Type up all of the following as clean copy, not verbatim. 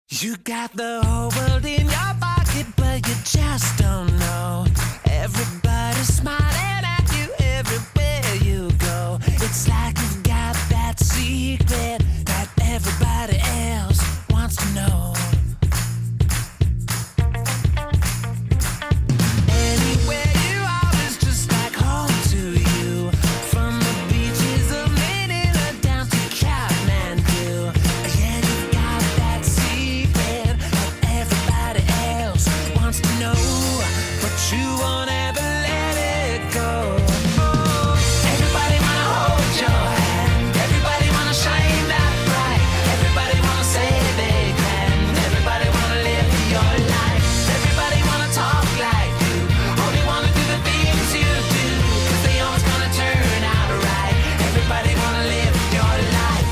You got the whole world in your pocket, but you just don't know. Everybody's smiling at you everywhere you go. It's like you've got that secret that everybody else wants to know. Anywhere you are is just like home to you. From the beaches of Manila down to Kathmandu. Yeah, you've got that secret that everybody else wants to know, but you won't ever let it go. Everybody wanna hold your hand. Everybody wanna shine that bright. Everybody wanna say they can. Everybody wanna live your life. Everybody wanna talk like you. Only wanna do the things you do, 'cause they always gonna turn out right. Everybody wanna live your life.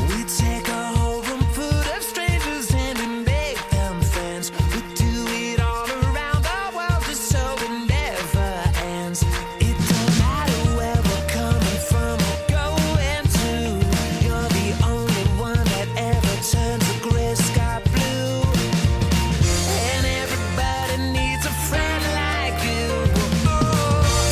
We take a whole room full of strangers and we make them friends. We do it all around the world just so it never ends. It don't matter where we're coming from or going to. You're the only one that ever turns the gray sky blue. And everybody needs a friend like you.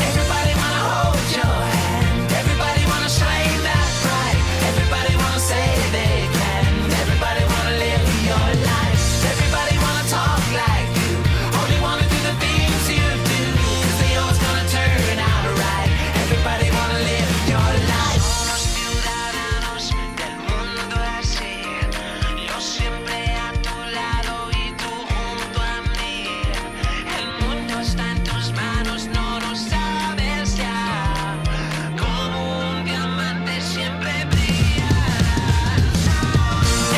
Everybody wanna hold your hand. Everybody wanna shine that bright. Everybody wanna say they can. Everybody wanna live your life. Everybody wanna talk like you. Only wanna do the things you do, 'cause they always gonna turn out right. Everybody wanna live your life. Somos ciudadanos del mundo así. Yo siempre a tu lado y tú junto a mí. El mundo está en tus manos, no lo sabes ya. Como un diamante siempre brillarás.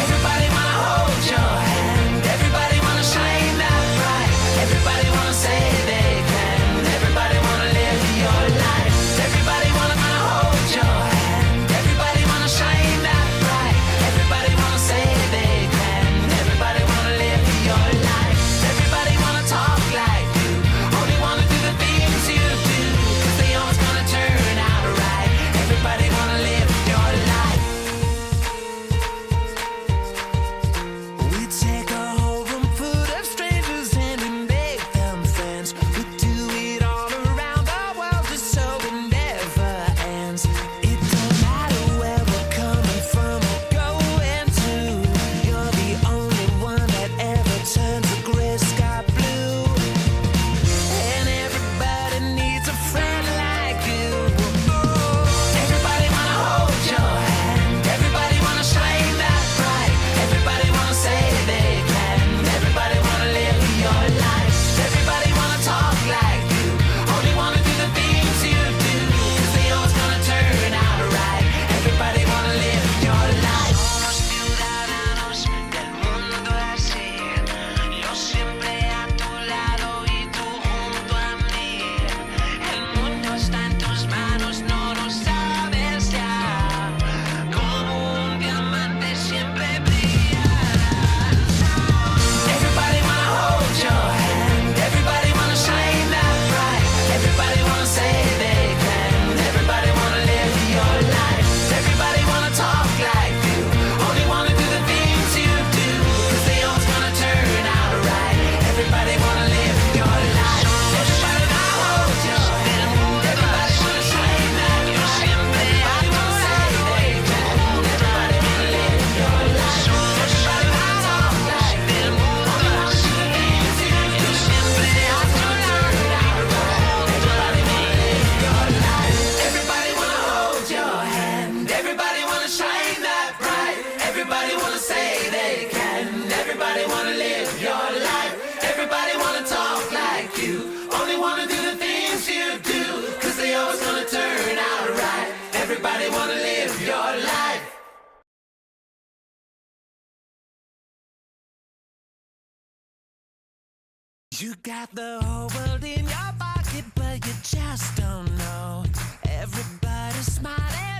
Everybody wanna hold your hand. Everybody wanna shine that bright. Everybody wanna say they can. Everybody wanna live your life. Everybody wanna hold your hand. Everybody wanna shine that bright. Everybody wanna say they can. Everybody wanna live your life. Everybody wanna talk like you. Only wanna do the things you do, 'cause they always gonna turn out right. Everybody wanna live your life. We take a whole room full of strangers and we make them friends. We do it all around the world just so it never ends. It don't matter where we're coming from or going to. You're the only one that ever turns the gray sky blue. And everybody needs a friend like you. Everybody wanna hold your hand. Everybody wanna shine that bright. Everybody wanna say they can. Everybody wanna live your life. Everybody wanna talk like you. Only wanna do the things you do, 'cause they always gonna turn out right. Everybody wanna live your life. Somos ciudadanos del mundo así. Yo siempre a tu lado y tú junto a mí. El mundo está en tus manos, no lo sabes ya. Como un diamante siempre brillarás. Everybody wanna hold your hand. Everybody wanna shine that bright. Everybody wanna say they can. Everybody wanna live your life. Everybody wanna talk like you. Only wanna do the things you do, 'cause they always gonna turn out right. Everybody wanna live your life. Everybody wanna hold your hand. Everybody wanna shine that bright. Everybody wanna say they can. Everybody wanna live your life. Everybody wanna talk like you. Only wanna do the things you do. Siempre has to turn out right. Everybody wanna live your life. Everybody wanna hold your hand. Everybody wanna shine that bright. Everybody wanna say they can. Everybody wanna live your life. Everybody wanna talk like you. Only wanna do the things you do, 'cause they always gonna turn out right. Everybody wanna live your life. You got the whole world in your pocket, but you just don't know. Everybody's smiling